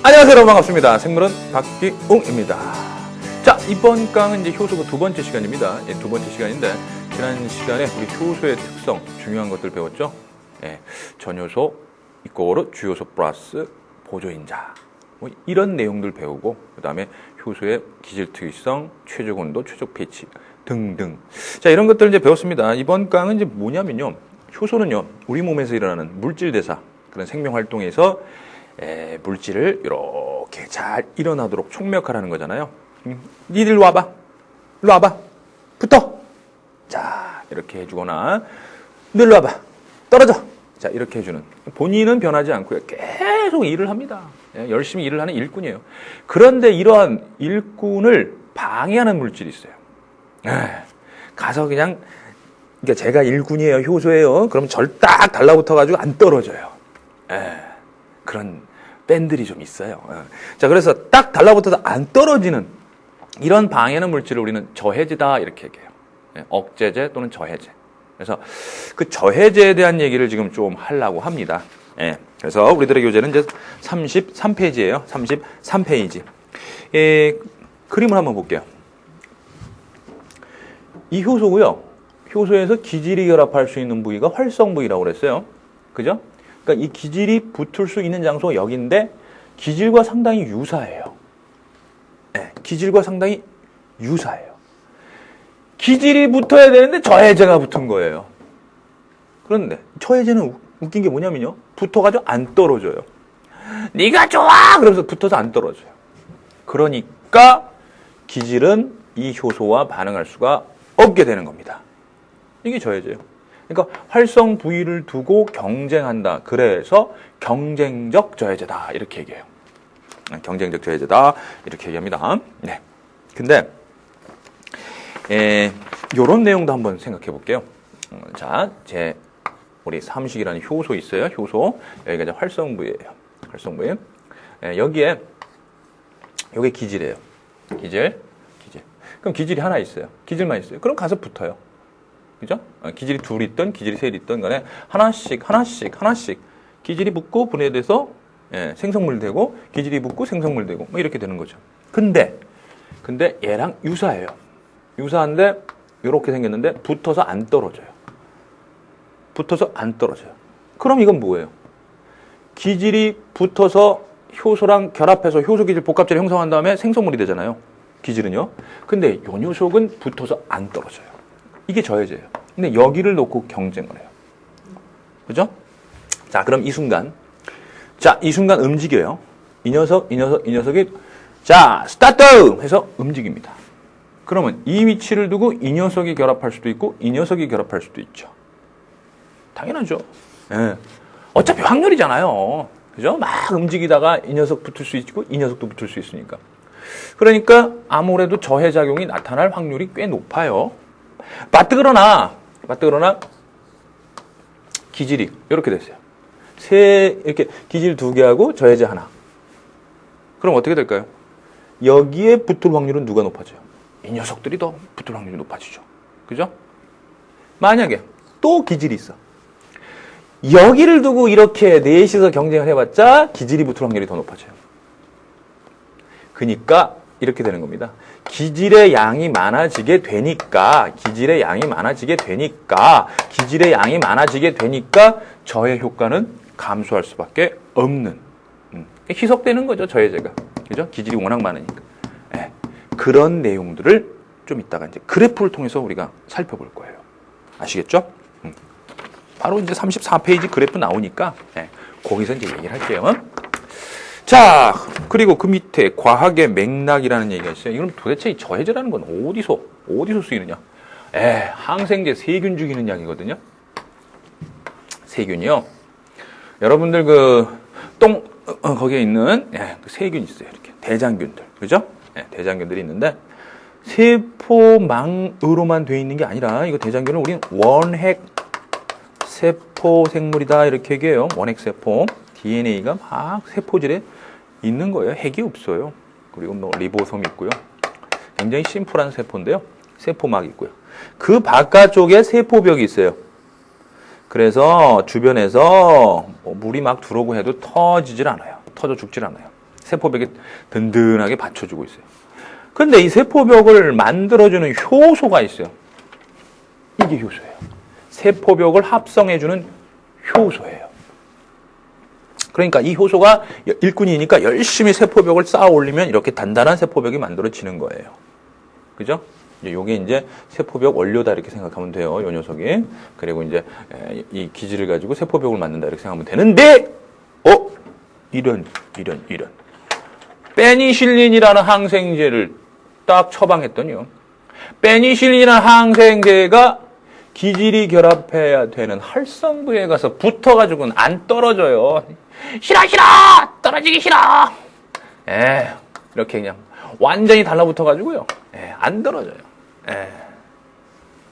안녕하세요, 여러분. 반갑습니다. 생물은 박기웅입니다. 자, 이번 강은 이제 효소 두 번째 시간입니다. 예, 두 번째 시간인데, 지난 시간에 우리 효소의 특성, 중요한 것들 배웠죠? 예, 전효소, 이꼬르, 주요소 플러스 보조인자. 뭐 이런 내용들 배우고, 그 다음에 효소의 기질 특이성, 최적 온도, 최적 pH 등등. 자, 이런 것들을 이제 배웠습니다. 이번 강은 이제 뭐냐면요. 효소는요, 우리 몸에서 일어나는 물질 대사, 그런 생명 활동에서 물질을 이렇게 잘 일어나도록 촉매하라는 거잖아요. 니들 일로 와봐. 일로 와봐. 붙어. 자, 이렇게 해주거나, 너 일로 와봐. 떨어져. 자, 이렇게 해주는. 본인은 변하지 않고요. 계속 일을 합니다. 열심히 일을 하는 일꾼이에요. 그런데 이러한 일꾼을 방해하는 물질이 있어요. 가서 그냥, 그러니까 제가 일꾼이에요. 효소예요. 그러면 절 딱 달라붙어가지고 안 떨어져요. 그런 밴들이 좀 있어요. 자, 그래서 딱 달라붙어서 안 떨어지는 이런 방해하는 물질을 우리는 저해제다 이렇게 얘기해요. 억제제 또는 저해제. 그래서 그 저해제에 대한 얘기를 지금 좀 하려고 합니다. 그래서 우리들의 교재는 이제 33페이지예요. 33페이지. 그림을 한번 볼게요. 이 효소고요. 효소에서 기질이 결합할 수 있는 부위가 활성 부위라고 그랬어요. 그죠? 그러니까 이 기질이 붙을 수 있는 장소가 여기인데 기질과 상당히 유사해요. 기질과 상당히 유사해요. 기질이 붙어야 되는데 저해제가 붙은 거예요. 그런데 저해제는 웃긴 게 뭐냐면요. 붙어가지고 안 떨어져요. 네가 좋아! 그러면서 붙어서 안 떨어져요. 그러니까 기질은 이 효소와 반응할 수가 없게 되는 겁니다. 이게 저해제예요. 그러니까 활성 부위를 두고 경쟁한다. 그래서 경쟁적 저해제다. 이렇게 얘기해요. 경쟁적 저해제다. 이렇게 얘기합니다. 네. 근데 요런 내용도 한번 생각해 볼게요. 자, 우리 삼식이라는 효소 있어요. 효소. 여기가 이제 활성 부위예요. 활성 부위. 여기에 요게 기질이에요. 기질. 그럼 기질이 하나 있어요. 기질만 있어요. 그럼 가서 붙어요. 그죠? 기질이 둘 있든 기질이 셋 있든 간에 하나씩 기질이 붙고 분해돼서 생성물 되고 기질이 붙고 생성물 되고 뭐 이렇게 되는 거죠. 근데 얘랑 유사해요. 유사한데 이렇게 생겼는데 붙어서 안 떨어져요. 그럼 이건 뭐예요? 기질이 붙어서 효소랑 결합해서 효소 기질 복합체를 형성한 다음에 생성물이 되잖아요. 기질은요. 근데 요 녀석은 붙어서 안 떨어져요. 이게 저해제예요. 근데 여기를 놓고 경쟁을 해요. 그죠? 자, 그럼 이 순간 움직여요. 이 녀석이 자, 스타트! 해서 움직입니다. 그러면 이 위치를 두고 이 녀석이 결합할 수도 있고 이 녀석이 결합할 수도 있죠. 당연하죠. 어차피 확률이잖아요. 그죠? 막 움직이다가 이 녀석 붙을 수 있고 이 녀석도 붙을 수 있으니까. 그러니까 아무래도 저해작용이 나타날 확률이 꽤 높아요. 맞드그러나 기질이 이렇게 됐어요. 이렇게 기질 2개하고 저해제 하나. 그럼 어떻게 될까요? 여기에 붙을 확률은 누가 높아져요? 이 녀석들이 더 붙을 확률이 높아지죠. 그죠? 만약에 또 기질이 있어. 여기를 두고 이렇게 넷이서 경쟁을 해봤자 기질이 붙을 확률이 더 높아져요. 그러니까 이렇게 되는 겁니다. 기질의 양이 많아지게 되니까 저해 효과는 감소할 수밖에 없는 희석되는 거죠. 저해제가. 그죠? 기질이 워낙 많으니까. 그런 내용들을 좀 이따가 이제 그래프를 통해서 우리가 살펴볼 거예요. 아시겠죠? 바로 이제 34페이지 그래프 나오니까 거기서 이제 얘기를 할게요. 자, 그리고 그 밑에 과학의 맥락이라는 얘기가 있어요. 이건 도대체 이 저해제라는 건 어디서 쓰이느냐? 항생제 세균 죽이는 약이거든요. 세균이요. 여러분들 거기에 있는 그 세균 있어요. 이렇게 대장균들, 그죠? 대장균들이 있는데 세포망으로만 돼 있는 게 아니라 이거 대장균은 우리는 원핵 세포 생물이다 이렇게 얘기해요. 원핵 세포. DNA가 막 세포질에 있는 거예요. 핵이 없어요. 그리고 뭐 리보솜이 있고요. 굉장히 심플한 세포인데요. 세포막이 있고요. 그 바깥쪽에 세포벽이 있어요. 그래서 주변에서 물이 막 들어오고 해도 터지질 않아요. 터져 죽질 않아요. 세포벽이 든든하게 받쳐주고 있어요. 근데 이 세포벽을 만들어주는 효소가 있어요. 이게 효소예요. 세포벽을 합성해주는 효소예요. 그러니까 이 효소가 일꾼이니까 열심히 세포벽을 쌓아 올리면 이렇게 단단한 세포벽이 만들어지는 거예요. 그죠? 요게 이제 세포벽 원료다 이렇게 생각하면 돼요. 요 녀석이. 그리고 이제 이 기질을 가지고 세포벽을 만든다 이렇게 생각하면 되는데, 이런. 페니실린이라는 항생제를 딱 처방했더니요. 페니실린이라는 항생제가 기질이 결합해야 되는 활성부에 가서 붙어가지고는 안 떨어져요. 싫어! 떨어지기 싫어! 이렇게 그냥 완전히 달라붙어가지고요. 안 떨어져요.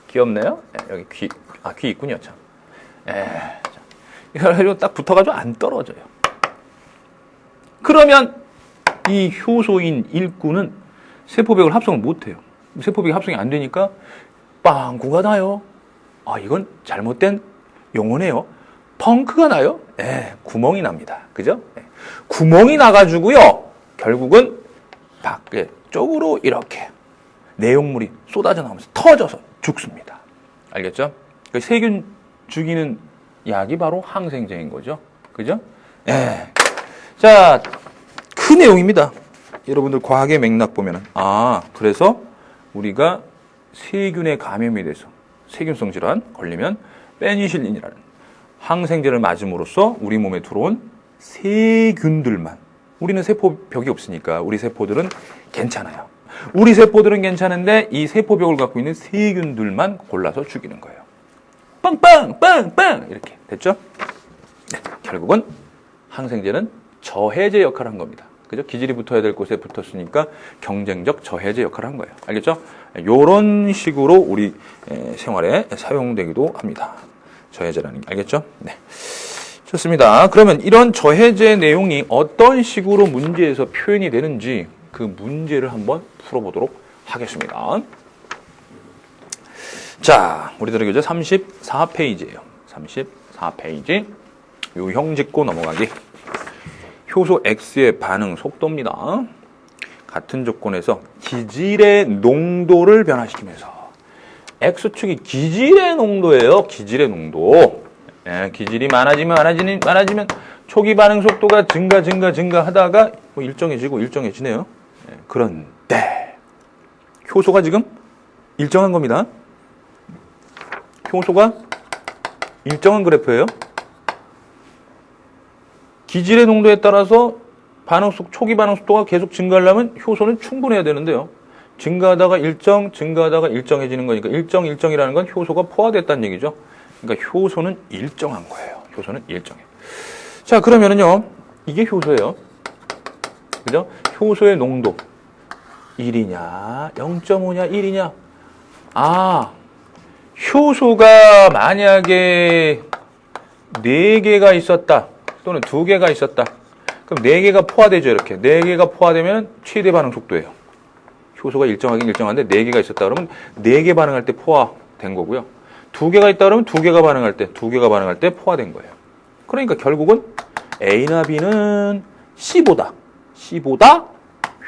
귀엽네요? 여기 귀 있군요, 참. 이거 딱 붙어가지고 안 떨어져요. 그러면 이 효소인 일꾼은 세포벽을 합성을 못해요. 세포벽이 합성이 안 되니까 빵꾸가 나요. 이건 잘못된 용어네요. 펑크가 나요. 구멍이 납니다. 그죠? 구멍이 나가지고요. 결국은 밖에 쪽으로 이렇게 내용물이 쏟아져 나오면서 터져서 죽습니다. 알겠죠? 세균 죽이는 약이 바로 항생제인 거죠. 그죠? 자, 큰 내용입니다. 여러분들 과학의 맥락 보면은. 그래서 우리가 세균의 감염에 대해서 세균성 질환 걸리면 페니실린이라는 항생제를 맞음으로써 우리 몸에 들어온 세균들만, 우리는 세포벽이 없으니까 우리 세포들은 괜찮아요. 우리 세포들은 괜찮은데 이 세포벽을 갖고 있는 세균들만 골라서 죽이는 거예요. 빵빵 이렇게 됐죠? 결국은 항생제는 저해제 역할을 한 겁니다. 그죠? 기질이 붙어야 될 곳에 붙었으니까 경쟁적 저해제 역할을 한 거예요. 알겠죠? 요런 식으로 우리 생활에 사용되기도 합니다. 저해제라는 게. 알겠죠? 네. 좋습니다. 그러면 이런 저해제 내용이 어떤 식으로 문제에서 표현이 되는지 그 문제를 한번 풀어보도록 하겠습니다. 자, 우리들의 교재 34페이지예요. 34페이지. 유형 짚고 넘어가기. 효소 X의 반응 속도입니다. 같은 조건에서 기질의 농도를 변화시키면서 X축이 기질의 농도예요. 기질의 농도. 기질이 많아지면 초기 반응 속도가 증가하다가 일정해지네요. 그런데 효소가 지금 일정한 겁니다. 효소가 일정한 그래프예요. 기질의 농도에 따라서 초기 반응 속도가 계속 증가하려면 효소는 충분해야 되는데요. 증가하다가 일정해지는 거니까 일정이라는 건 효소가 포화됐다는 얘기죠. 그러니까 효소는 일정한 거예요. 효소는 일정해. 자, 그러면은요. 이게 효소예요. 그죠? 효소의 농도 1이냐, 0.5냐, 1이냐. 효소가 만약에 4개가 있었다. 또는 2개가 있었다. 그럼 4개가 포화되죠, 이렇게. 4개가 포화되면 최대 반응 속도예요. 효소가 일정하긴 일정한데 4개가 있었다 그러면 4개 반응할 때 포화된 거고요. 2개가 있다 그러면 2개가 반응할 때 포화된 거예요. 그러니까 결국은 A나 B는 C보다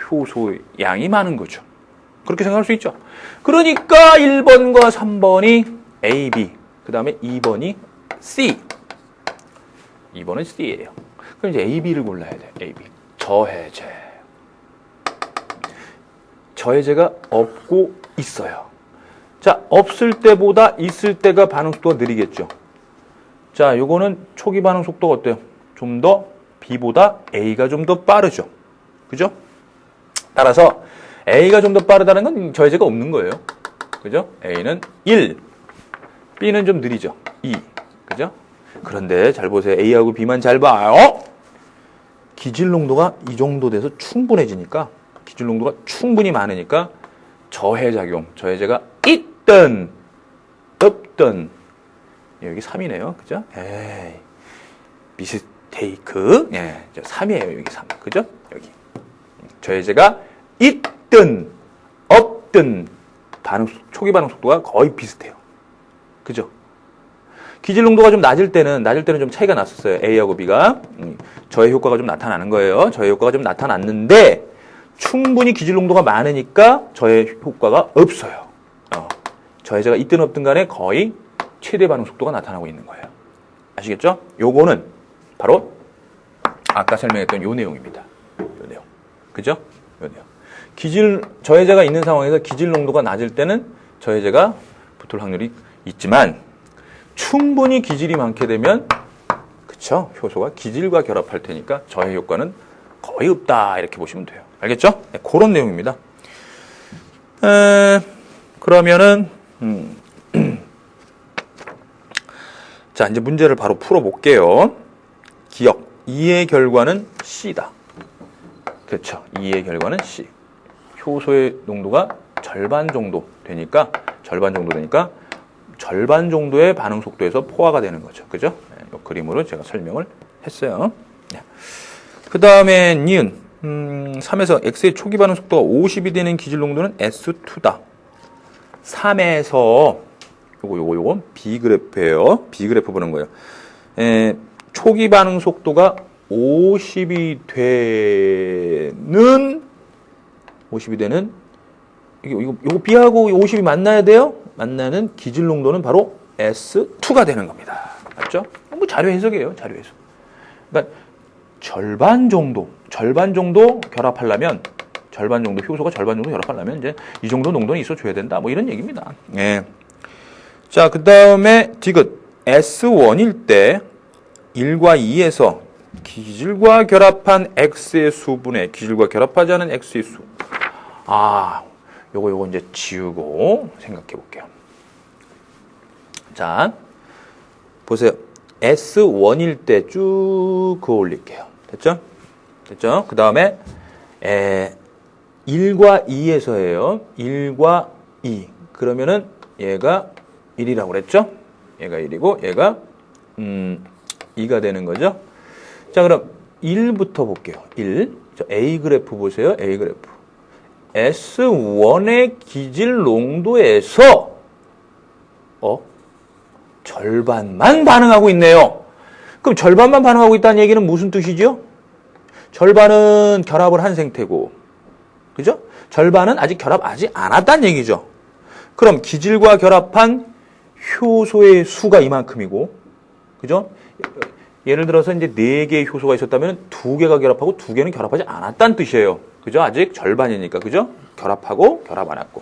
효소의 양이 많은 거죠. 그렇게 생각할 수 있죠. 그러니까 1번과 3번이 A, B, 그 다음에 2번이 C. 2번은 C예요. 그럼 이제 A, B를 골라야 돼. A, B. 저해제가 없고 있어요. 자, 없을 때보다 있을 때가 반응 속도가 느리겠죠. 자, 요거는 초기 반응 속도가 어때요? 좀 더 B보다 A가 좀 더 빠르죠. 그죠? 따라서 A가 좀 더 빠르다는 건 저해제가 없는 거예요. 그죠? A는 1, B는 좀 느리죠. 2. 그죠? 그런데 잘 보세요. A하고 B만 잘 봐요. 기질 농도가 이 정도 돼서 충분해지니까, 기질 농도가 충분히 많으니까 저해제가 있든 없든 여기 3이네요. 그죠? 미스테이크. 3이에요. 여기 3. 그죠? 여기. 저해제가 있든 없든 초기 반응 속도가 거의 비슷해요. 그죠? 기질 농도가 좀 낮을 때는 좀 차이가 났었어요. A하고 B가. 저해 효과가 좀 나타나는 거예요. 저해 효과가 좀 나타났는데 충분히 기질 농도가 많으니까 저해 효과가 없어요. 저해제가 있든 없든 간에 거의 최대 반응 속도가 나타나고 있는 거예요. 아시겠죠? 요거는 바로 아까 설명했던 요 내용입니다. 요 내용. 그죠? 요 내용. 저해제가 있는 상황에서 기질 농도가 낮을 때는 저해제가 붙을 확률이 있지만 충분히 기질이 많게 되면 그쵸? 효소가 기질과 결합할 테니까 저해 효과는 거의 없다 이렇게 보시면 돼요. 알겠죠? 네, 그런 내용입니다. 그러면은 자 이제 문제를 바로 풀어볼게요. 기억 2의 결과는 C다. 그렇죠. 2의 결과는 C. 효소의 농도가 절반 정도 되니까 절반 정도의 반응 속도에서 포화가 되는 거죠. 그죠? 네, 이 그림으로 제가 설명을 했어요. 네. 그 다음에 니은 3에서 X의 초기 반응 속도가 50이 되는 기질 농도는 S2다. 3에서 요거 B 그래프예요. B 그래프 보는 거예요. 초기 반응 속도가 50이 되는 이거 B하고 50이 만나야 돼요. 만나는 기질 농도는 바로 S2가 되는 겁니다. 맞죠? 뭐 자료 해석이에요. 자료 해석. 그러니까 절반 정도 결합하려면 효소가 절반 정도 결합하려면 이제 이 정도 농도는 있어줘야 된다. 뭐 이런 얘기입니다. 예. 자, 그 다음에 디귿 S1일 때 1과 2에서 기질과 결합한 X의 수분의 기질과 결합하지 않은 X의 수. 요거 이제 지우고 생각해 볼게요. 자, 보세요. S1일 때 쭉 그어 올릴게요. 됐죠? 그 다음에 1과 2에서예요. 1과 2. 그러면은 얘가 1이라고 그랬죠? 얘가 1이고 얘가 2가 되는 거죠. 자, 그럼 1부터 볼게요. 1. 자, A 그래프 보세요. A 그래프. S1의 기질 농도에서 절반만 반응하고 있네요. 그럼 절반만 반응하고 있다는 얘기는 무슨 뜻이죠? 절반은 결합을 한 상태고, 그죠? 절반은 아직 결합하지 않았다는 얘기죠. 그럼 기질과 결합한 효소의 수가 이만큼이고, 그죠? 예를 들어서 이제 4개의 효소가 있었다면 2개가 결합하고 2개는 결합하지 않았다는 뜻이에요. 그죠? 아직 절반이니까, 그죠? 결합하고 결합 안 했고.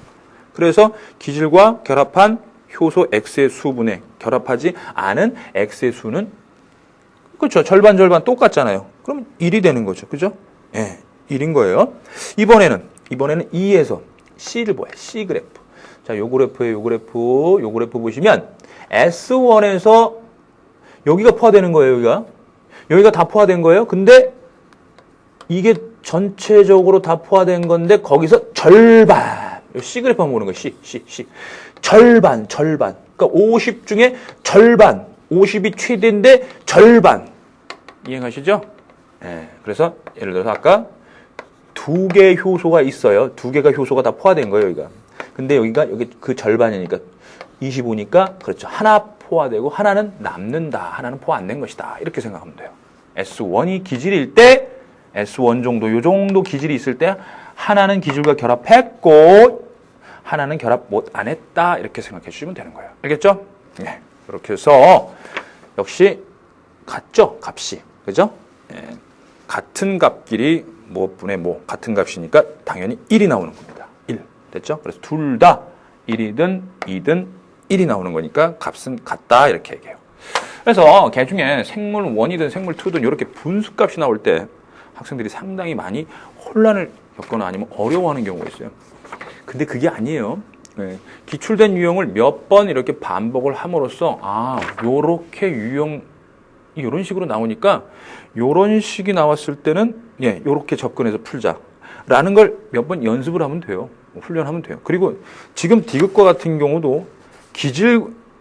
그래서 기질과 결합한 효소 X의 수분에 결합하지 않은 X의 수는 그렇죠. 절반 똑같잖아요. 그럼 1이 되는 거죠. 그죠? 예, 1인 거예요. 이번에는 2에서 C를 보여요. C 그래프. 자, 요 그래프 보시면 S1에서 여기가 포화되는 거예요, 여기가 다 포화된 거예요. 근데 이게 전체적으로 다 포화된 건데 거기서 절반. C 그래프 한번 보는 거예요. C. 절반. 그러니까 50 중에 절반. 50이 최대인데 절반. 이해가시죠? 네. 그래서 예를 들어서 아까 2개의 효소가 있어요. 2개가 효소가 다 포화된 거예요, 여기가. 근데 여기 그 절반이니까 25니까 그렇죠. 하나 포화되고 하나는 남는다. 하나는 포화 안 된 것이다. 이렇게 생각하면 돼요. S1이 기질일 때 S1 정도, 요 정도 기질이 있을 때 하나는 기질과 결합했고 하나는 결합 못 안 했다. 이렇게 생각해 주시면 되는 거예요. 알겠죠? 네. 그렇게 해서 역시 같죠? 값이. 그죠? 네. 같은 값끼리 뭐분의 뭐 같은 값이니까 당연히 1이 나오는 겁니다. 1. 됐죠? 그래서 둘 다 1이든 2든 1이 나오는 거니까 값은 같다. 이렇게 얘기해요. 그래서 개 중에 생물 1이든 생물 2든 이렇게 분수값이 나올 때 학생들이 상당히 많이 혼란을 겪거나 아니면 어려워하는 경우가 있어요. 근데 그게 아니에요. 네. 기출된 유형을 몇 번 이렇게 반복을 함으로써 요렇게 유형 이런 식으로 나오니까 요런 식이 나왔을 때는 요렇게 접근해서 풀자라는 걸 몇 번 연습을 하면 돼요. 훈련하면 돼요. 그리고 지금 디귿과 같은 경우도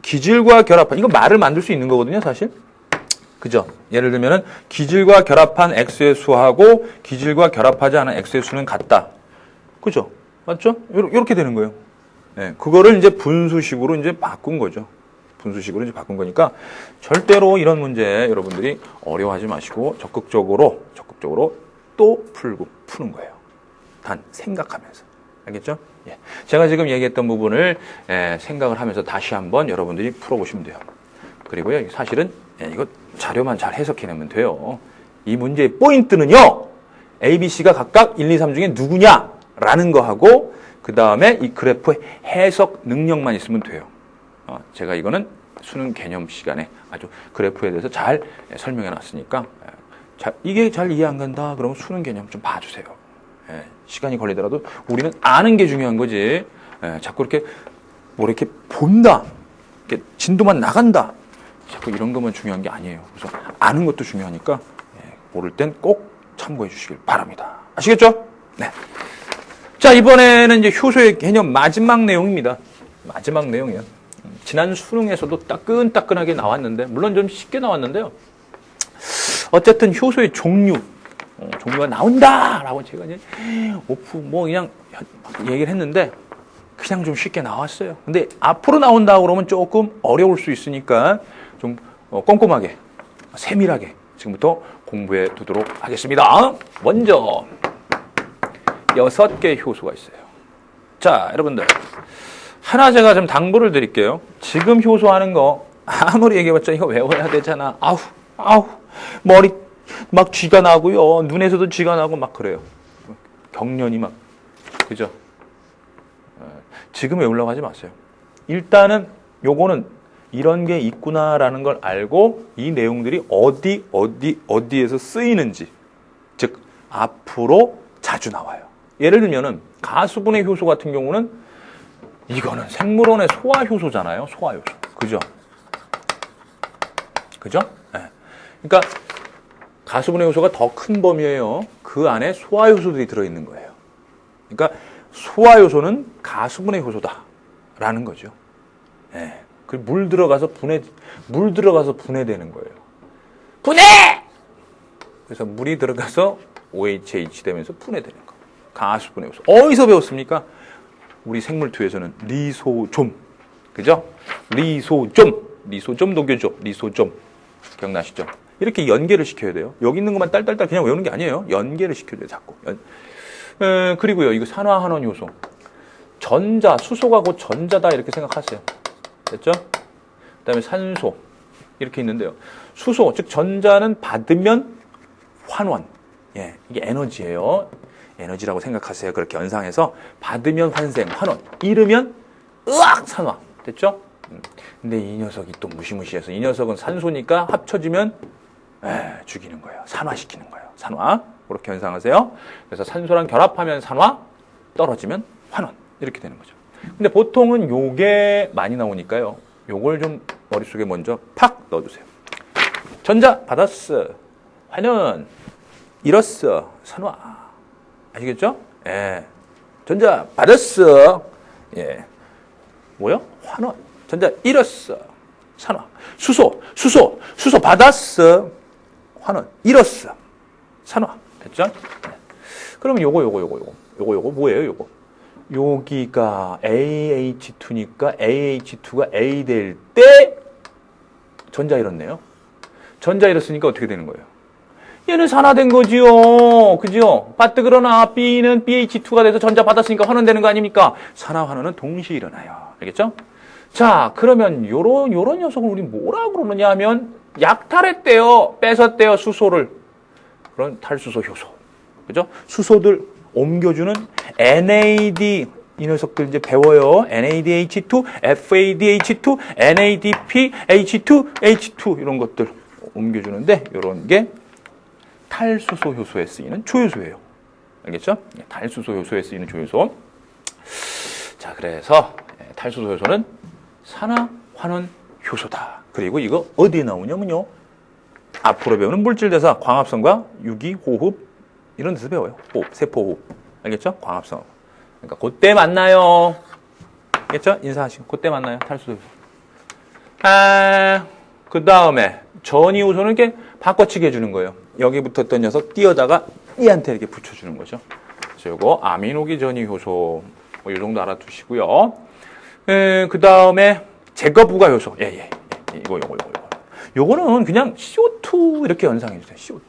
기질과 결합한 이거 말을 만들 수 있는 거거든요, 사실. 그죠? 예를 들면은 기질과 결합한 X의 수하고 기질과 결합하지 않은 X의 수는 같다. 그죠? 맞죠? 요렇게 되는 거예요. 예, 그거를 이제 분수식으로 이제 바꾼 거죠. 분수식으로 이제 바꾼 거니까 절대로 이런 문제 여러분들이 어려워하지 마시고 적극적으로 또 푸는 거예요. 단 생각하면서. 알겠죠? 예. 제가 지금 얘기했던 부분을 생각을 하면서 다시 한번 여러분들이 풀어보시면 돼요. 그리고요, 사실은 이거 자료만 잘 해석해내면 돼요. 이 문제의 포인트는요, A, B, C가 각각 1, 2, 3 중에 누구냐라는 거하고 그 다음에 이 그래프의 해석 능력만 있으면 돼요. 제가 이거는 수능 개념 시간에 아주 그래프에 대해서 잘 설명해 놨으니까 이게 잘 이해 안 간다 그러면 수능 개념 좀 봐주세요. 시간이 걸리더라도 우리는 아는 게 중요한 거지. 자꾸 이렇게 뭐 이렇게 본다, 이렇게 진도만 나간다, 자꾸 이런 것만 중요한 게 아니에요. 그래서 아는 것도 중요하니까 모를 땐 꼭 참고해 주시길 바랍니다. 아시겠죠? 네. 자, 이번에는 이제 효소의 개념 마지막 내용입니다. 마지막 내용이에요. 지난 수능에서도 따끈따끈하게 나왔는데, 물론 좀 쉽게 나왔는데요. 어쨌든 효소의 종류가 나온다라고 제가 이제 그냥 얘기를 했는데 그냥 좀 쉽게 나왔어요. 근데 앞으로 나온다 그러면 조금 어려울 수 있으니까 좀 꼼꼼하게, 세밀하게 지금부터 공부해 두도록 하겠습니다. 먼저 6개의 효소가 있어요. 자, 여러분들 하나 제가 좀 당부를 드릴게요. 지금 효소하는 거 아무리 얘기해봤자 이거 외워야 되잖아. 아우 머리 막 쥐가 나고요. 눈에서도 쥐가 나고 막 그래요. 경련이 막, 그죠? 지금 외우려고 하지 마세요. 일단은 요거는 이런 게 있구나라는 걸 알고 이 내용들이 어디에서 쓰이는지, 즉 앞으로 자주 나와요. 예를 들면은 가수분해 효소 같은 경우는 이거는 생물원의 소화효소잖아요. 소화효소. 그죠? 네. 그러니까 가수분해 효소가 더 큰 범위예요. 그 안에 소화효소들이 들어있는 거예요. 그러니까 소화효소는 가수분해 효소다라는 거죠. 네. 물 들어가서 분해되는 거예요. 분해! 그래서 물이 들어가서 OHH 되면서 분해되는 거. 가수분해 효소. 어디서 배웠습니까? 우리 생물투에서는 리소좀. 그죠? 리소좀 녹여줘. 리소좀. 기억나시죠? 이렇게 연계를 시켜야 돼요. 여기 있는 것만 딸딸딸 그냥 외우는 게 아니에요. 연계를 시켜야 돼요, 자꾸. 그리고요, 이거 산화환원 효소. 수소가 곧 전자다, 이렇게 생각하세요. 됐죠? 그 다음에 산소. 이렇게 있는데요. 수소, 즉 전자는 받으면 환원. 예, 이게 에너지예요. 에너지라고 생각하세요. 그렇게 연상해서 받으면 환생, 환원. 잃으면 산화. 됐죠? 근데 이 녀석이 또 무시무시해서 이 녀석은 산소니까 합쳐지면 죽이는 거예요. 산화시키는 거예요. 산화. 그렇게 연상하세요. 그래서 산소랑 결합하면 산화, 떨어지면 환원. 이렇게 되는 거죠. 근데 보통은 요게 많이 나오니까요. 요걸 좀 머릿속에 먼저 팍 넣어주세요. 전자 받았어. 환원. 잃었어. 산화. 아시겠죠? 예. 전자 받았어. 예. 뭐요? 환원. 전자 잃었어. 산화. 수소 받았어. 환원. 잃었어. 산화. 됐죠? 네. 그럼 요거 뭐예요, 요거? 여기가 AH2니까 AH2가 A 될 때 전자 잃었네요. 전자 잃었으니까 어떻게 되는 거예요? 얘는 산화된 거지요. 그죠? 그러나 B는 BH2가 돼서 전자 받았으니까 환원되는 거 아닙니까? 산화 환원은 동시에 일어나요. 알겠죠? 자, 그러면 요런 녀석을 우리 뭐라고 그러느냐 하면 약탈했대요. 뺏었대요, 수소를. 그런 탈수소 효소. 그죠? 수소들 옮겨주는 NAD, 이 녀석들 이제 배워요. NADH2, FADH2, NADP, H2, 이런 것들 옮겨주는데, 이런 게 탈수소 효소에 쓰이는 조효소예요. 알겠죠? 탈수소 효소에 쓰이는 조효소. 자, 그래서 탈수소 효소는 산화 환원 효소다. 그리고 이거 어디에 나오냐면요. 앞으로 배우는 물질대사, 광합성과 유기호흡, 이런 데서 배워요. 호흡, 세포호흡. 알겠죠? 광합성. 그러니까 그때 만나요. 알겠죠? 인사하시고 그때 만나요. 탈수소 효소. 그 다음에 전이효소는 이렇게 바꿔치기 해주는 거예요. 여기 붙었던 녀석 띄어다가 얘한테 이렇게 붙여주는 거죠. 그래서 이거 아미노기 전이효소, 이 정도 알아두시고요. 그 다음에 제거 부가 효소. 예. 요거는 그냥 CO2 이렇게 연상해 주세요. CO2.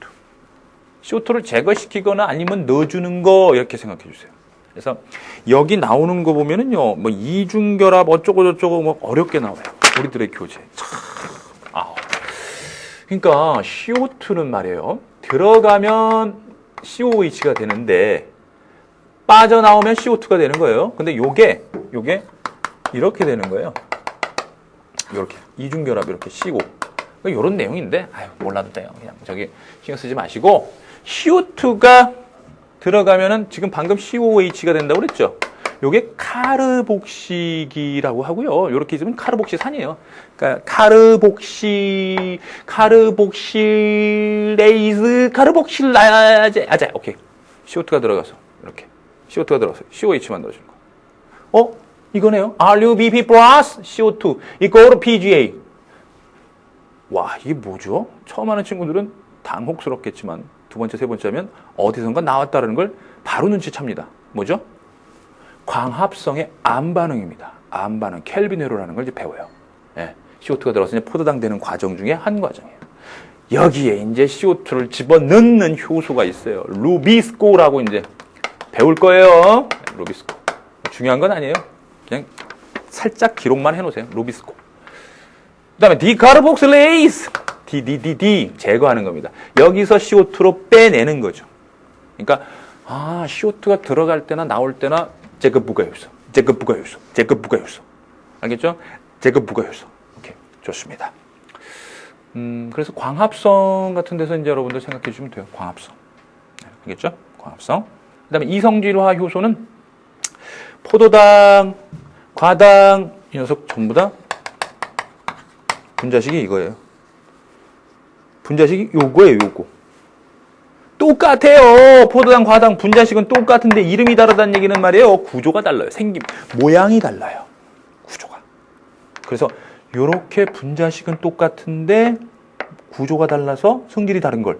CO2를 제거시키거나 아니면 넣어주는 거 이렇게 생각해 주세요. 그래서 여기 나오는 거 보면은요, 뭐 이중결합 어쩌고 뭐 어렵게 나와요. 우리들의 교재. 참, 그러니까 CO2는 말이에요. 들어가면 COH가 되는데 빠져나오면 CO2가 되는 거예요. 근데 요게 이렇게 되는 거예요. 이렇게 이중결합 이렇게 CO. 이런 내용인데 몰라도 돼요. 그냥 저기 신경 쓰지 마시고 CO2가 들어가면은 지금 방금 COH가 된다고 그랬죠. 요게 카르복식이라고 하고요. 이렇게 있으면 카르복시산이에요. 그러니까 카르복실레이즈, 오케이. CO2가 들어가서 이렇게 CO2가 들어가서 COH만 넣어주는 거. 이거네요. RUBP 플러스 CO2 이거로 PGA. 와, 이게 뭐죠? 처음 하는 친구들은 당혹스럽겠지만 두 번째, 세 번째 하면 어디선가 나왔다는 걸 바로 눈치챕니다. 뭐죠? 광합성의 암반응입니다. 암반응, 켈빈 회로라는 걸 이제 배워요. 예, CO2가 들어가서 이제 포도당 되는 과정 중에 한 과정이에요. 여기에 이제 CO2를 집어넣는 효소가 있어요. 루비스코라고 이제 배울 거예요. 루비스코. 중요한 건 아니에요. 그냥 살짝 기록만 해놓으세요. 루비스코. 그 다음에 디카르복실레이스. DDDD 제거하는 겁니다. 여기서 CO2로 빼내는 거죠. 그러니까 CO2가 들어갈 때나 나올 때나 제거부가 효소. 알겠죠? 제거부가 효소. 오케이, 좋습니다. 그래서 광합성 같은 데서 이제 여러분들 생각해 주시면 돼요. 광합성. 알겠죠? 광합성. 그 다음에 이성질화 효소는 포도당, 과당, 이 녀석 전부 다 분자식이 이거예요. 분자식이 요거예요, 요거. 똑같아요. 포도당, 과당, 분자식은 똑같은데 이름이 다르다는 얘기는 말이에요. 구조가 달라요. 모양이 달라요. 구조가. 그래서 요렇게 분자식은 똑같은데 구조가 달라서 성질이 다른 걸.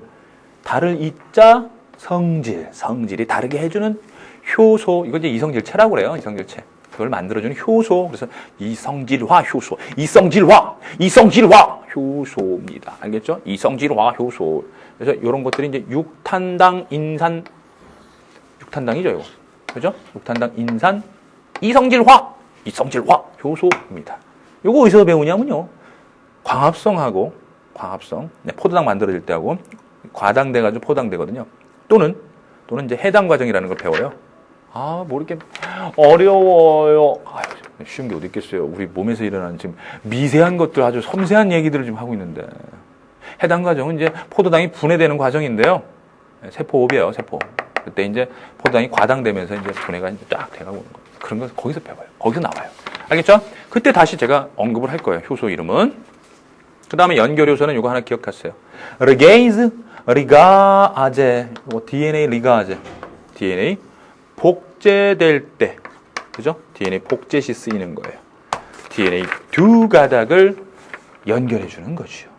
다를 이자 성질이 다르게 해주는 효소. 이거 이제 이성질체라고 그래요. 이성질체. 그걸 만들어주는 효소. 그래서 이성질화 효소. 이성질화 효소입니다. 알겠죠? 이성질화 효소. 그래서 이런 것들이 이제 육탄당 인산, 육탄당이죠, 이거. 그죠? 육탄당 인산, 이성질화 효소입니다. 요거 어디서 배우냐면요. 광합성. 네, 포도당 만들어질 때 하고, 과당 돼가지고 포당 되거든요. 또는 이제 해당 과정이라는 걸 배워요. 뭐 이렇게 어려워요. 쉬운 게 어디 있겠어요. 우리 몸에서 일어나는 지금 미세한 것들, 아주 섬세한 얘기들을 지금 하고 있는데. 해당 과정은 이제 포도당이 분해되는 과정인데요. 세포호흡이에요, 세포. 그때 이제 포도당이 과당되면서 이제 분해가 이제 쫙 돼가고 오는 거예요. 그런 거 거기서 배워요. 거기서 나와요. 알겠죠? 그때 다시 제가 언급을 할 거예요. 효소 이름은. 그 다음에 연결효소는 이거 하나 기억하세요. 리게이즈, 리가아제, DNA 리가아제. DNA 복제될 때, 그죠? DNA 복제 시 쓰이는 거예요. DNA 두 가닥을 연결해 주는 거죠.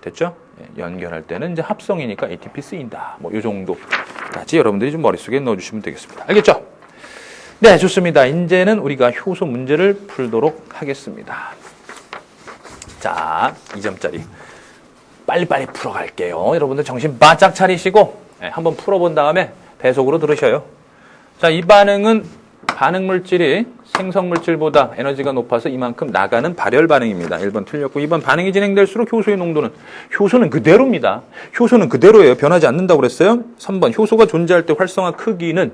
됐죠? 연결할 때는 이제 합성이니까 ATP 쓰인다. 뭐 이 정도까지 여러분들이 좀 머릿속에 넣어주시면 되겠습니다. 알겠죠? 네, 좋습니다. 이제는 우리가 효소 문제를 풀도록 하겠습니다. 자, 2점짜리 빨리빨리 풀어갈게요. 여러분들 정신 바짝 차리시고 한번 풀어본 다음에 배속으로 들으셔요. 자, 이 반응은 반응물질이 생성물질보다 에너지가 높아서 이만큼 나가는 발열 반응입니다. 1번 틀렸고 2번 반응이 진행될수록 효소의 농도는 효소는 그대로입니다. 효소는 그대로예요. 변하지 않는다고 그랬어요. 3번 효소가 존재할 때 활성화 크기는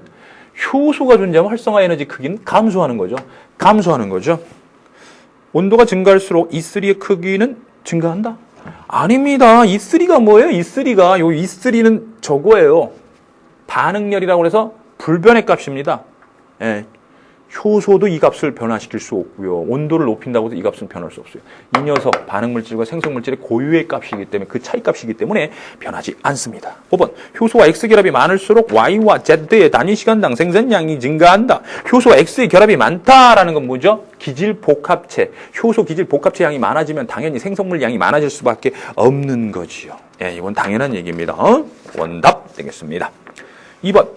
효소가 존재하면 활성화 에너지 크기는 감소하는 거죠. 온도가 증가할수록 E3의 크기는 증가한다? 아닙니다. E3가 뭐예요? E3가 요 E3는 저거예요. 반응열이라고 해서 불변의 값입니다. 예. 효소도 이 값을 변화시킬 수 없고요. 온도를 높인다고 해서 이 값은 변할 수 없어요. 이 녀석 반응물질과 생성물질의 고유의 값이기 때문에 그 차이 값이기 때문에 변하지 않습니다. 5번 효소와 X결합이 많을수록 Y와 Z의 단위 시간당 생산량이 증가한다. 효소와 X의 결합이 많다라는 건 뭐죠? 기질복합체. 효소 기질복합체 양이 많아지면 당연히 생성물 양이 많아질 수밖에 없는 거지요. 예, 이건 당연한 얘기입니다. 원답 되겠습니다. 2번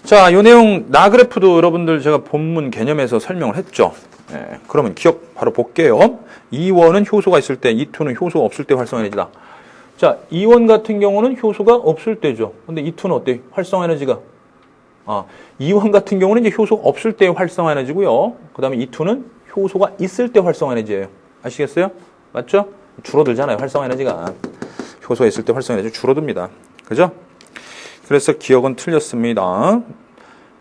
자, 요 내용 나그래프도 여러분들 제가 본문 개념에서 설명을 했죠. 예, 그러면 기억 바로 볼게요. 이원은 효소가 있을 때, 이투는 효소가 없을 때 활성 에너지다. 자, 이원 같은 경우는 효소가 없을 때죠. 근데 이투는 어때? 활성 에너지가 이원 같은 경우는 이제 효소가 없을 때 활성 에너지고요. 그다음에 이투는 효소가 있을 때 활성 에너지예요. 아시겠어요? 맞죠? 줄어들잖아요. 활성 에너지가 효소가 있을 때 활성 에너지 줄어듭니다. 그죠? 그래서 기억은 틀렸습니다.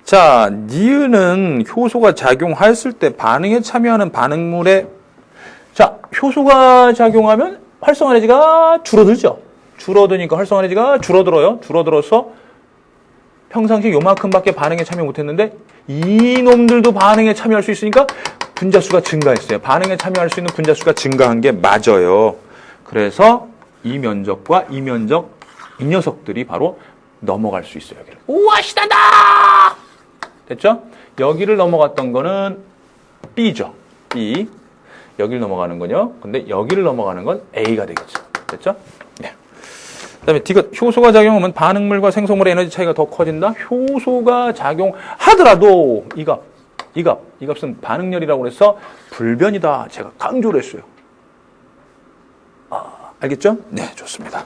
자, 니은은 효소가 작용하였을 때 반응에 참여하는 반응물의 자, 효소가 작용하면 활성 에너지가 줄어들죠. 줄어드니까 활성 에너지가 줄어들어요. 줄어들어서 평상시 요만큼밖에 반응에 참여 못했는데 이놈들도 반응에 참여할 수 있으니까 분자수가 증가했어요. 반응에 참여할 수 있는 분자수가 증가한 게 맞아요. 그래서 이 면적과 이 면적, 이 녀석들이 바로 넘어갈 수 있어요. 여기를. 우와, 시단다! 됐죠? 여기를 넘어갔던 거는 B죠. B. 여기를 넘어가는 거요. 근데 여기를 넘어가는 건 A가 되겠죠. 됐죠? 네. 그 다음에 D가 효소가 작용하면 반응물과 생성물의 에너지 차이가 더 커진다. 효소가 작용하더라도 이 값은 반응열이라고 그래서 불변이다. 제가 강조를 했어요. 알겠죠? 네, 좋습니다.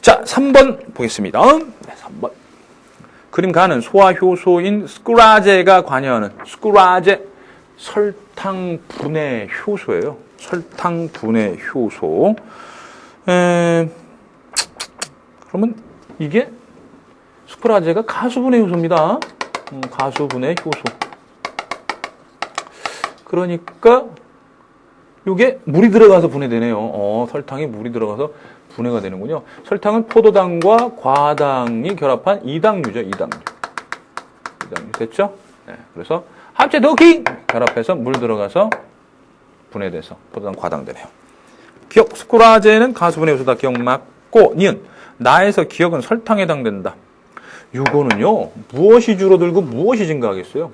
자, 3번 보겠습니다. 네, 3번. 그림 가는 소화효소인 스쿠라제가 관여하는 스쿠라제 설탕 분해 효소예요. 설탕 분해 효소. 그러면 이게 스쿠라제가 가수분해 효소입니다. 가수분해 효소. 그러니까 이게 물이 들어가서 분해되네요. 설탕이 물이 들어가서 분해가 되는군요. 설탕은 포도당과 과당이 결합한 이당류죠. 이당류 됐죠? 네, 그래서 합체 넣기 결합해서 물 들어가서 분해돼서 포도당 과당 되네요. 기억 스쿠라제는 가수분해 요소다. 기억 맞고 니은 나에서 기억은 설탕에 해당된다. 이거는요 무엇이 줄어들고 무엇이 증가하겠어요?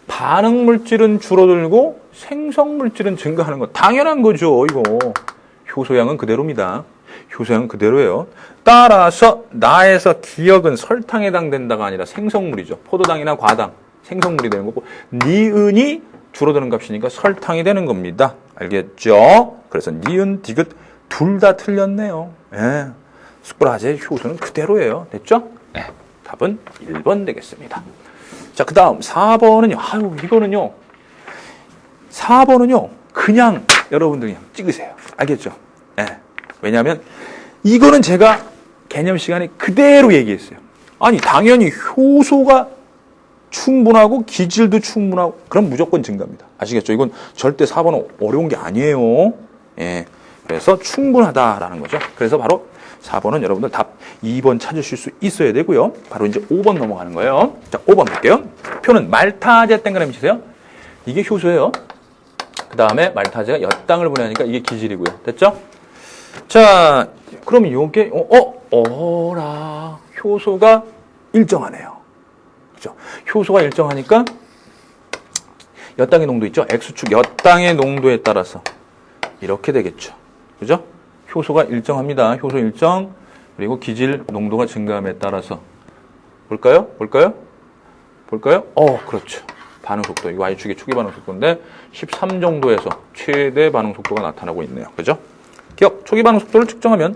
반응 물질은 줄어들고 생성 물질은 증가하는 거 당연한 거죠. 이거 효소양은 그대로입니다. 효소양은 그대로예요. 따라서 나에서 기억은 설탕에 해당된다가 아니라 생성물이죠. 포도당이나 과당 생성물이 되는 거고 니은이 줄어드는 값이니까 설탕이 되는 겁니다. 알겠죠? 그래서 니은, 디귿 둘 다 틀렸네요. 예. 스쿠라제 효소는 그대로예요. 됐죠? 네. 답은 1번 되겠습니다. 자, 그 다음 4번은요. 이거는요. 4번은요. 그냥 여러분들 그냥 찍으세요. 알겠죠? 네. 왜냐하면 이거는 제가 개념 시간에 그대로 얘기했어요. 아니 당연히 효소가 충분하고 기질도 충분하고 그럼 무조건 증가입니다. 아시겠죠? 이건 절대 4번은 어려운 게 아니에요. 예. 그래서 충분하다라는 거죠. 그래서 바로 4번은 여러분들 답 2번 찾으실 수 있어야 되고요. 바로 이제 5번 넘어가는 거예요. 자, 5번 볼게요. 표는 말타제 땡그라미 치세요. 이게 효소예요. 그 다음에 말타제가 엿당을 분해하니까 이게 기질이고요. 됐죠? 자, 그러면 요게 효소가 일정하네요. 그죠? 효소가 일정하니까 엿당의 농도 있죠? X축 엿당의 농도에 따라서 이렇게 되겠죠. 그죠? 효소가 일정합니다. 효소 일정, 그리고 기질 농도가 증가함에 따라서 볼까요? 그렇죠. 반응 속도, 이거 Y축의 초기 반응 속도인데 13 정도에서 최대 반응 속도가 나타나고 있네요. 그죠? 기억, 초기 반응 속도를 측정하면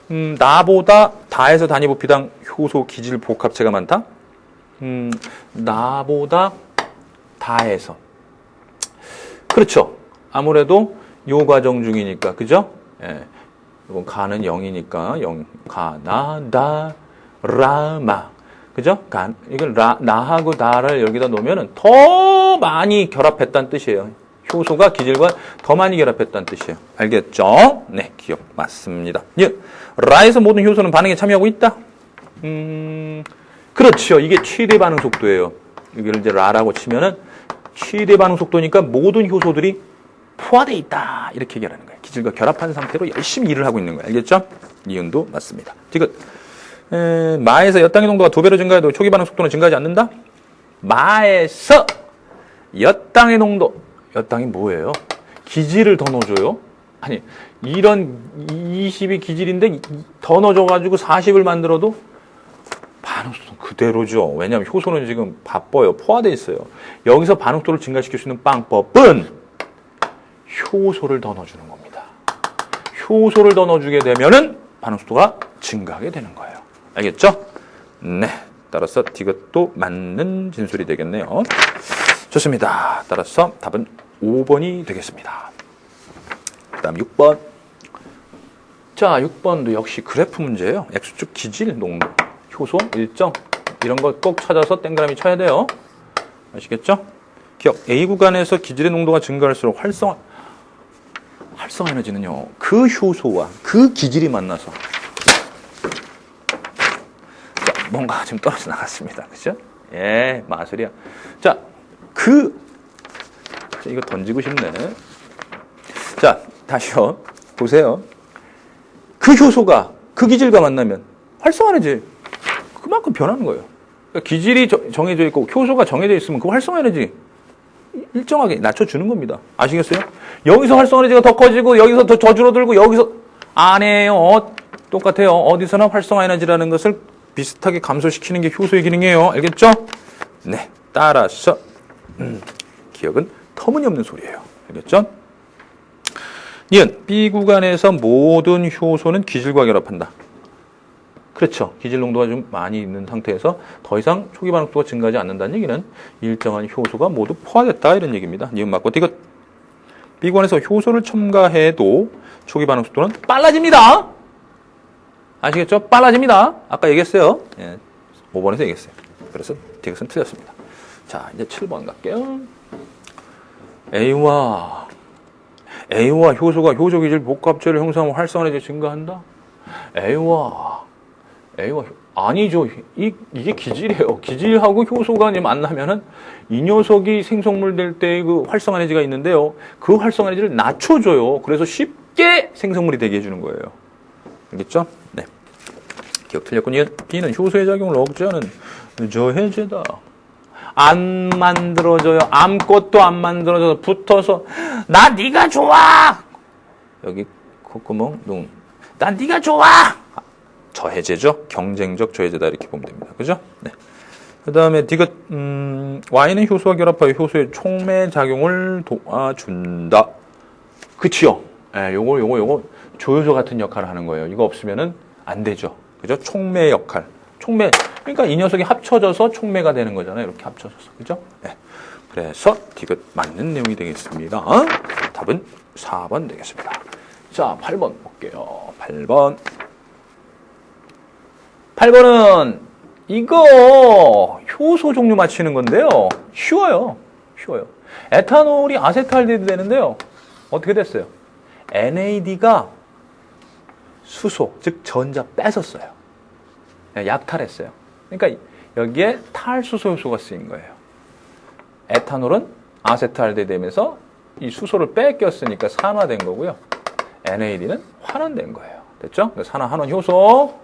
나보다 다에서 단위 부피당 효소 기질 복합체가 많다? 나보다 다에서. 그렇죠. 아무래도 요 과정 중이니까, 그죠? 예. 이건 가는 0이니까 0, 가, 나, 다, 라, 마. 그죠? 이걸 나하고 다를 여기다 놓으면 더 많이 결합했다는 뜻이에요. 효소가 기질과 더 많이 결합했다는 뜻이에요. 알겠죠? 네, 기억 맞습니다. 예. 라에서 모든 효소는 반응에 참여하고 있다? 그렇죠. 이게 최대 반응 속도예요. 이걸 이제 라라고 치면은 최대 반응 속도니까 모든 효소들이 포화되어 있다. 이렇게 얘기하는 거예요. 기질과 결합한 상태로 열심히 일을 하고 있는 거예요. 알겠죠? 니은도 맞습니다. 지금 마에서 엿당의 농도가 2배로 증가해도 초기 반응 속도는 증가하지 않는다? 마에서 엿당의 농도, 엿당이 뭐예요? 기질을 더 넣어줘요? 아니, 이런 20이 기질인데 더 넣어줘가지고 40을 만들어도 반응속도는 그대로죠. 왜냐하면 효소는 지금 바빠요. 포화되어 있어요. 여기서 반응속도를 증가시킬 수 있는 방법은 효소를 더 넣어주는 겁니다. 효소를 더 넣어주게 되면은 반응속도가 증가하게 되는 거예요. 알겠죠? 네. 따라서 이것도 맞는 진술이 되겠네요. 좋습니다. 따라서 답은 5번이 되겠습니다. 그 다음 6번. 자, 6번도 역시 그래프 문제예요. X축 기질 농도, 효소 일정 이런 거 꼭 찾아서 땡그라미 쳐야 돼요. 아시겠죠? 기억 A 구간에서 기질의 농도가 증가할수록 활성화 에너지는요. 그 효소와 그 기질이 만나서 자, 뭔가 좀 떨어져 나갔습니다. 그죠? 예, 마술이야. 자, 이거 던지고 싶네. 자, 다시요. 보세요. 그 효소가 그 기질과 만나면 활성화에너지 그만큼 변하는 거예요. 그러니까 기질이 정해져 있고 효소가 정해져 있으면 그 활성화에너지 일정하게 낮춰주는 겁니다. 아시겠어요? 여기서 활성화에너지가 더 커지고 여기서 더 줄어들고 여기서 아니에요. 똑같아요. 어디서나 활성화에너지라는 것을 비슷하게 감소시키는 게 효소의 기능이에요. 알겠죠? 네. 따라서 기억은 터무니없는 소리예요. 알겠죠? 니은 B 구간에서 모든 효소는 기질과 결합한다. 그렇죠. 기질 농도가 좀 많이 있는 상태에서 더 이상 초기 반응속도가 증가하지 않는다는 얘기는 일정한 효소가 모두 포화됐다 이런 얘기입니다. 니은 맞고 이거 B 구간에서 효소를 첨가해도 초기 반응속도는 빨라집니다. 아시겠죠? 빨라집니다. 아까 얘기했어요. 예, 5번에서 얘기했어요. 그래서 이것은 틀렸습니다. 자, 이제 7번 갈게요. A와 효소가 효소 기질 복합체를 형성하면 활성화에너지 증가한다? 아니죠. 이게 기질이에요. 기질하고 효소가 만나면은 이 녀석이 생성물 될 때 그 활성화에너지가 있는데요. 그 활성화에너지를 낮춰줘요. 그래서 쉽게 생성물이 되게 해주는 거예요. 알겠죠? 네. 기억 틀렸군요. B는 효소의 작용을 억제하는 저해제다. 안 만들어져요. 아무것도 안 만들어져서 붙어서 나 네가 좋아. 여기 콧구멍 눈. 난 네가 좋아. 저해제죠. 경쟁적 저해제다 이렇게 보면 됩니다. 그죠? 네. 그다음에 디귿 Y는 효소와 결합하여 효소의 촉매 작용을 도와준다. 그치요? 예, 요거 조효소 같은 역할을 하는 거예요. 이거 없으면은 안 되죠. 그죠? 촉매 역할. 촉매. 그러니까 이 녀석이 합쳐져서 촉매가 되는 거잖아요. 이렇게 합쳐져서. 그죠? 네. 그래서 디귿 맞는 내용이 되겠습니다. 답은 4번 되겠습니다. 자, 8번 볼게요. 8번은 이거 효소 종류 맞히는 건데요. 쉬워요. 에탄올이 아세트알데히드 되는데요. 어떻게 됐어요? NAD가 수소, 즉 전자 뺏었어요. 약탈했어요. 그러니까 여기에 탈수소 효소가 쓰인 거예요. 에탄올은 아세트알데히드 되면서 이 수소를 뺏겼으니까 산화된 거고요. NAD는 환원된 거예요. 됐죠? 산화 환원 효소.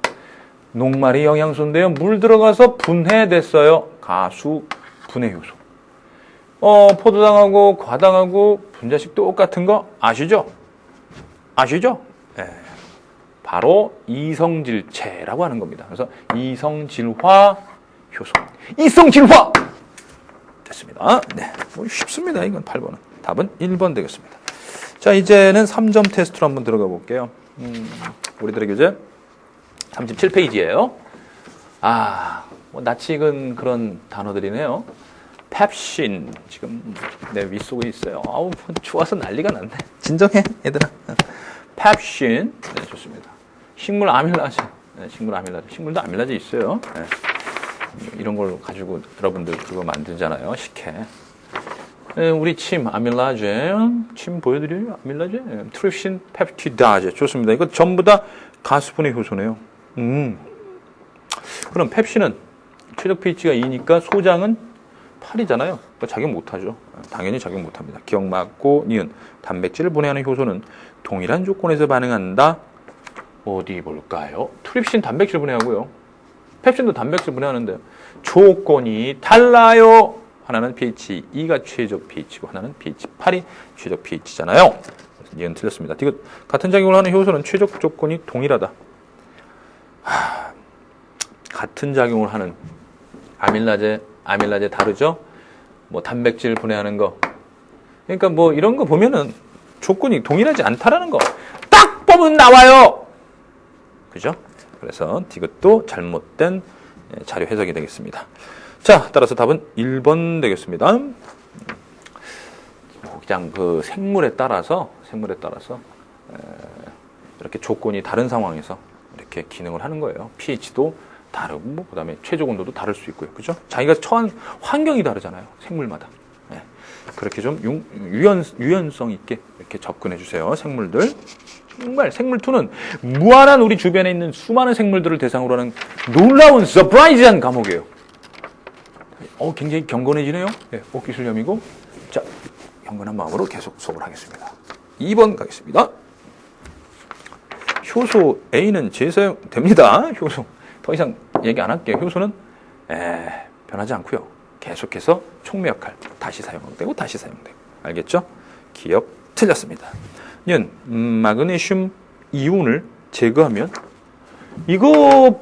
녹말이 영양소인데요. 물 들어가서 분해됐어요. 가수 분해 효소. 포도당하고 과당하고 분자식 똑같은 거 아시죠? 네. 바로 이성질체라고 하는 겁니다. 그래서 이성질화 효소. 이성질화! 됐습니다. 네. 쉽습니다. 이건 8번은. 답은 1번 되겠습니다. 자, 이제는 3점 테스트로 한번 들어가 볼게요. 우리들의 교재 37페이지예요. 낯이 익은 그런 단어들이네요. 펩신. 지금 내 윗속에 있어요. 좋아서 난리가 났네. 진정해, 얘들아. 펩신. 네, 좋습니다. 식물 아밀라제. 네, 식물도 아밀라제 있어요. 네. 이런 걸 가지고 여러분들 그거 만들잖아요. 식혜. 네, 우리 침, 아밀라제. 침 보여드려요? 아밀라제. 네, 트립신, 펩티다제. 좋습니다. 이거 전부 다 가수분해 효소네요. 그럼 펩신은 최적 pH가 2니까 소장은 8이잖아요. 그러니까 작용 못하죠. 당연히 작용 못합니다. 기억 맞고 니은 단백질을 분해하는 효소는 동일한 조건에서 반응한다. 어디 볼까요? 트립신 단백질 분해하고요. 펩신도 단백질 분해하는데 조건이 달라요. 하나는 pH 2가 최적 pH고 하나는 pH 8이 최적 pH잖아요. 니은 틀렸습니다. 같은 작용을 하는 효소는 최적 조건이 동일하다. 같은 작용을 하는 아밀라제 다르죠? 뭐 단백질 분해하는 거. 그러니까 뭐 이런 거 보면은 조건이 동일하지 않다라는 거. 딱 보면 나와요. 그죠? 그래서 이것도 잘못된 자료 해석이 되겠습니다. 자, 따라서 답은 1번 되겠습니다. 그냥 그 생물에 따라서 이렇게 조건이 다른 상황에서 이렇게 기능을 하는 거예요. pH도 다르고 그다음에 최적 온도도 다를 수 있고요. 그죠? 자기가 처한 환경이 다르잖아요. 생물마다. 네. 그렇게 좀 유연성 있게 이렇게 접근해 주세요. 생물들. 정말 생물2는 무한한 우리 주변에 있는 수많은 생물들을 대상으로 하는 놀라운 서프라이즈한 과목이에요. 굉장히 경건해지네요. 네, 기술염이고. 자, 경건한 마음으로 계속 수업을 하겠습니다. 2번 가겠습니다. 효소 A는 재사용됩니다. 효소. 더 이상 얘기 안 할게요. 효소는 변하지 않고요. 계속해서 촉매 역할 다시 사용되고 다시 사용되고. 알겠죠? 기억 틀렸습니다. 마그네슘 이온을 제거하면 이거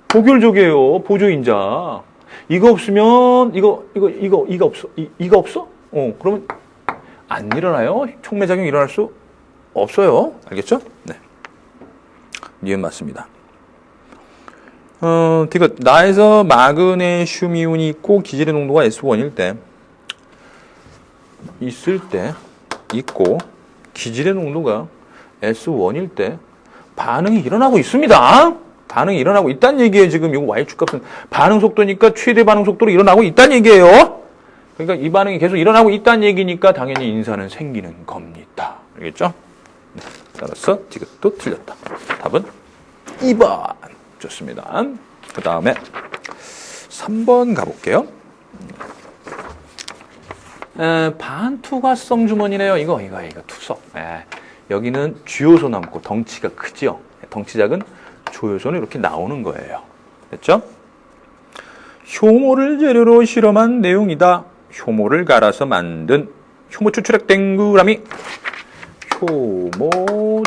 보결족이에요. 보조인자. 이거 없으면 이거 없어. 이거 없어? 그러면 안 일어나요. 촉매작용이 일어날 수 없어요. 알겠죠? 네. 니은 맞습니다. 디귿. 나에서 마그네슘 이온이 있고 기질의 농도가 S1일 때 있고 기질의 농도가 S1일 때 반응이 일어나고 있습니다. 반응이 일어나고 있다는 얘기예요. 지금 이거 Y축 값은 반응 속도니까 최대 반응 속도로 일어나고 있다는 얘기예요. 그러니까 이 반응이 계속 일어나고 있다는 얘기니까 당연히 인산은 생기는 겁니다. 알겠죠? 네. 따라서 디귿도 틀렸다. 답은 2번. 좋습니다. 그 다음에 3번 가볼게요. 반투과성 주머니네요. 이거 투석. 여기는 주요소 남고 덩치가 크지요. 덩치 작은 조요소는 이렇게 나오는 거예요. 됐죠? 효모를 재료로 실험한 내용이다. 효모를 갈아서 만든 효모 추출액 땡그라미. 효모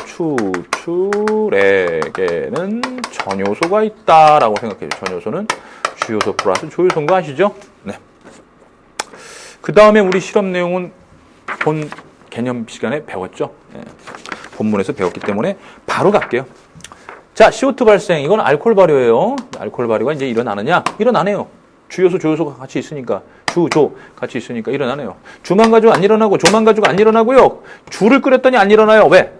추출액에는 전요소가 있다라고 생각해요. 전요소는 주요소 플러스 조요소인 거 아시죠? 네. 그 다음에 우리 실험 내용은 본 개념 시간에 배웠죠. 네. 본문에서 배웠기 때문에 바로 갈게요. 자, CO2 발생. 이건 알코올 발효예요. 알코올 발효가 이제 일어나느냐? 일어나네요. 주요소, 조요소가 같이 있으니까. 조 같이 있으니까 일어나네요. 주만 가지고 안 일어나고 조만 가지고 안 일어나고요. 주를 끓였더니 안 일어나요. 왜?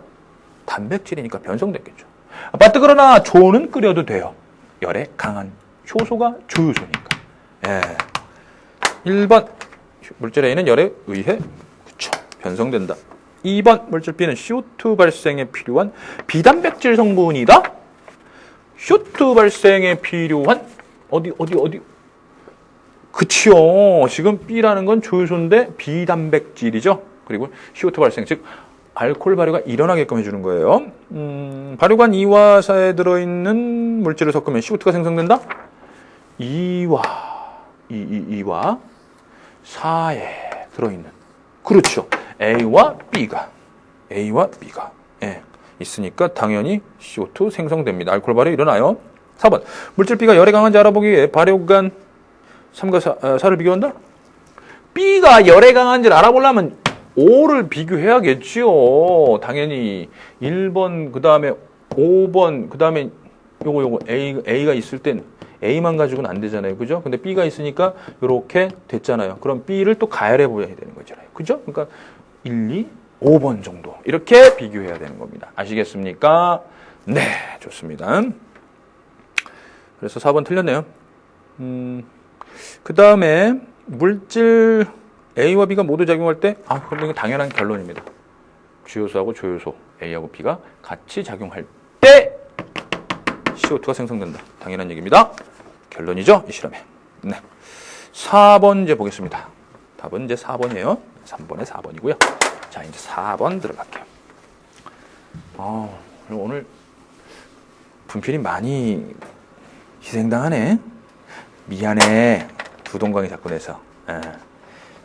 단백질이니까 변성됐겠죠. 맞다. 조는 끓여도 돼요. 열에 강한 효소가 조요소니까. 1번 물질 A는 열에 의해 그쵸 변성된다. 2번 물질 B는 CO2 발생에 필요한 비단백질 성분이다. CO2 발생에 필요한 어디 그치요. 지금 B라는 건 조요소인데 비단백질이죠. 그리고 CO2 발생, 즉 알코올 발효가 일어나게끔 해주는 거예요. 발효관 2와 4에 들어있는 물질을 섞으면 CO2가 생성된다. 2와 4에 들어있는 그렇죠. A와 B가 있으니까 당연히 CO2 생성됩니다. 알코올 발효 일어나요. 4번 물질 B가 열에 강한지 알아보기 위해 발효관 3과 4를 비교한다? B가 열에 강한지를 알아보려면 5를 비교해야겠지요. 당연히 1번, 그 다음에 5번, 그 다음에 요거 A가 있을 땐 A만 가지고는 안 되잖아요. 그죠? 근데 B가 있으니까 이렇게 됐잖아요. 그럼 B를 또 가열해 보여야 되는 거잖아요. 그죠? 그러니까 1, 2, 5번 정도 이렇게 비교해야 되는 겁니다. 아시겠습니까? 네, 좋습니다. 그래서 4번 틀렸네요. 그 다음에 물질 A와 B가 모두 작용할 때 그럼 이거 당연한 결론입니다. 주요소하고 조요소 A하고 B가 같이 작용할 때 CO2가 생성된다. 당연한 얘기입니다. 결론이죠, 이 실험에. 네. 4번 이제 보겠습니다. 답은 이제 4번이에요. 3번에 4번이고요. 자, 이제 4번 들어갈게요. 오늘 분필이 많이 희생당하네. 미안해. 두 동강이 자꾸 내서.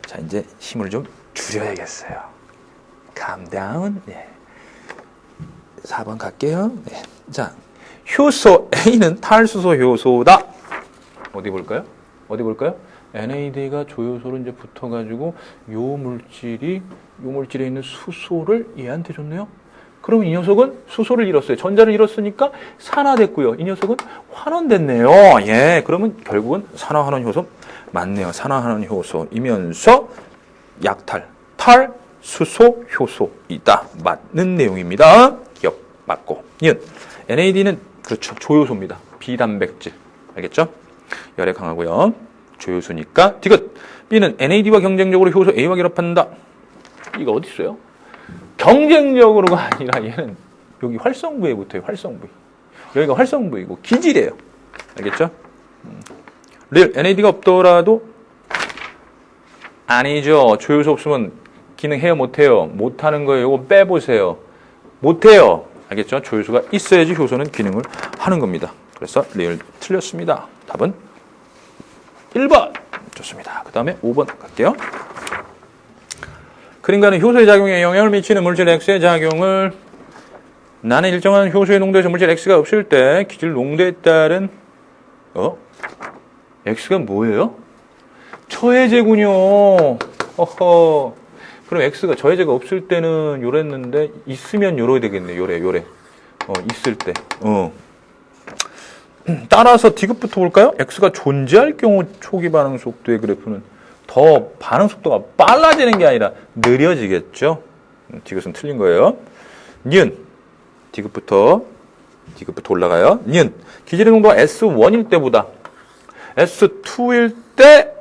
자, 이제 힘을 좀 줄여야겠어요. calm down. 네. 4번 갈게요. 네. 자, 효소 A는 탈수소 효소다. 어디 볼까요? 어디 볼까요? NAD가 조효소로 이제 붙어가지고 요 물질에 있는 수소를 얘한테 줬네요. 그럼 이 녀석은 수소를 잃었어요. 전자를 잃었으니까 산화됐고요. 이 녀석은 환원됐네요. 예, 그러면 결국은 산화환원 효소 맞네요. 산화환원 효소이면서 약탈, 탈, 수소, 효소이다. 맞는 내용입니다. 기억 맞고. NAD는 그렇죠. 조효소입니다. 비단백질. 알겠죠? 열에 강하고요. 조효소니까 디귿. B는 NAD와 경쟁적으로 효소 A와 결합한다. 이거 어디 있어요? 경쟁적으로가 아니라 얘는 여기 활성부에 붙어요. 활성부. 여기가 활성부이고 기질이에요. 알겠죠? 릴 NAD가 없더라도 아니죠. 조효소 없으면 기능해요? 못해요? 못하는 거예요. 이거 빼보세요. 못해요. 알겠죠? 조효소가 있어야지 효소는 기능을 하는 겁니다. 그래서 릴 틀렸습니다. 답은 1번. 좋습니다. 그 다음에 5번 갈게요. 그림과는 효소의 작용에 영향을 미치는 물질 X의 작용을 나는 일정한 효소의 농도에서 물질 X가 없을 때 기질 농도에 따른 X가 뭐예요? 저해제군요. 어허. 그럼 X가 저해제가 없을 때는 요랬는데 있으면 요래 되겠네. 요래. 있을 때. 따라서 디귿부터 볼까요? X가 존재할 경우 초기 반응 속도의 그래프는 더 반응 속도가 빨라지는 게 아니라 느려지겠죠. 디귿은 틀린 거예요. 니은 디귿부터 올라가요. 니은 기질의 농도가 S1일 때보다 S2일 때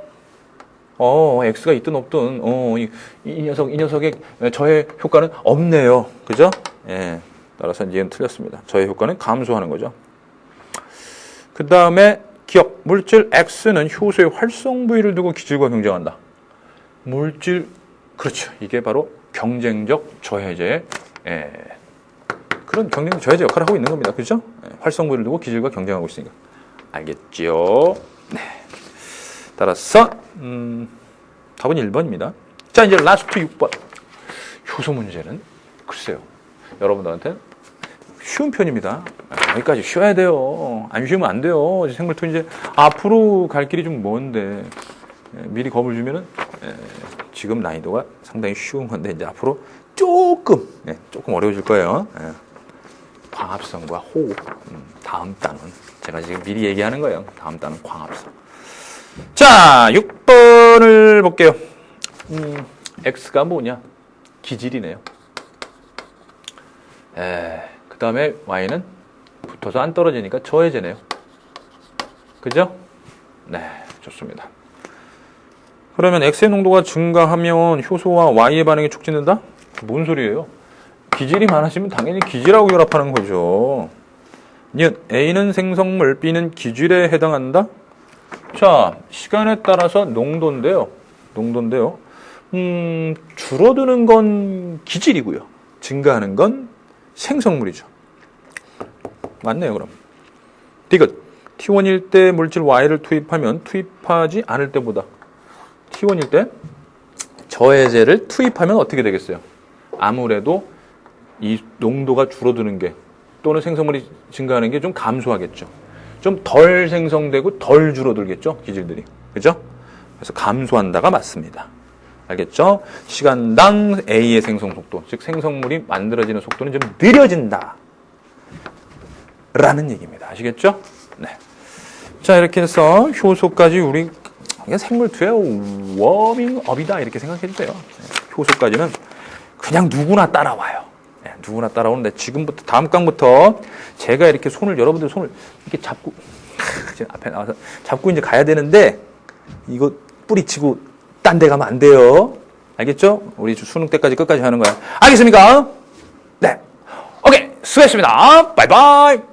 X가 있든 없든 이 녀석의 저해 효과는 없네요. 그죠? 예. 따라서 니은 틀렸습니다. 저해 효과는 감소하는 거죠. 그 다음에 기억, 물질 X는 효소의 활성 부위를 두고 기질과 경쟁한다. 물질, 그렇죠. 이게 바로 경쟁적 저해제, 그런 경쟁적 저해제 역할을 하고 있는 겁니다. 그렇죠? 활성 부위를 두고 기질과 경쟁하고 있으니까. 알겠죠? 네. 따라서 답은 1번입니다. 자, 이제 라스트 6번. 효소 문제는 글쎄요. 여러분들한테 쉬운 편입니다. 여기까지 쉬어야 돼요. 안 쉬면 안 돼요. 생물투 이제 앞으로 갈 길이 좀 먼데 미리 겁을 주면은 지금 난이도가 상당히 쉬운 건데 이제 앞으로 조금 어려워질 거예요. 광합성과 호흡. 다음 단은 제가 지금 미리 얘기하는 거예요. 다음 단은 광합성. 자, 6번을 볼게요. X가 뭐냐? 기질이네요. 그 다음에 Y는 붙어서 안 떨어지니까 저해제네요. 그죠? 네, 좋습니다. 그러면 X의 농도가 증가하면 효소와 Y의 반응이 촉진된다? 뭔 소리예요? 기질이 많아지면 당연히 기질하고 결합하는 거죠. A는 생성물, B는 기질에 해당한다? 자, 시간에 따라서 농도인데요. 줄어드는 건 기질이고요. 증가하는 건 생성물이죠. 맞네요, 그럼. 디귿. T1일 때 물질 Y를 투입하면 투입하지 않을 때보다 T1일 때 저해제를 투입하면 어떻게 되겠어요? 아무래도 이 농도가 줄어드는 게 또는 생성물이 증가하는 게 좀 감소하겠죠. 좀 덜 생성되고 덜 줄어들겠죠, 기질들이. 그죠? 그래서 감소한다가 맞습니다. 알겠죠? 시간당 A의 생성 속도, 즉 생성물이 만들어지는 속도는 좀 느려진다. 라는 얘기입니다. 아시겠죠? 네. 자, 이렇게 해서 효소까지 우리 생물투의 워밍업이다 이렇게 생각해 주세요. 효소까지는 그냥 누구나 따라와요. 누구나 따라오는데 지금부터 다음 강부터 제가 이렇게 여러분들 손을 이렇게 잡고 앞에 나와서 잡고 이제 가야 되는데 이거 뿌리치고 딴 데 가면 안 돼요. 알겠죠? 우리 수능 때까지 끝까지 하는 거야. 알겠습니까? 네. 오케이. 수고했습니다. 바이바이.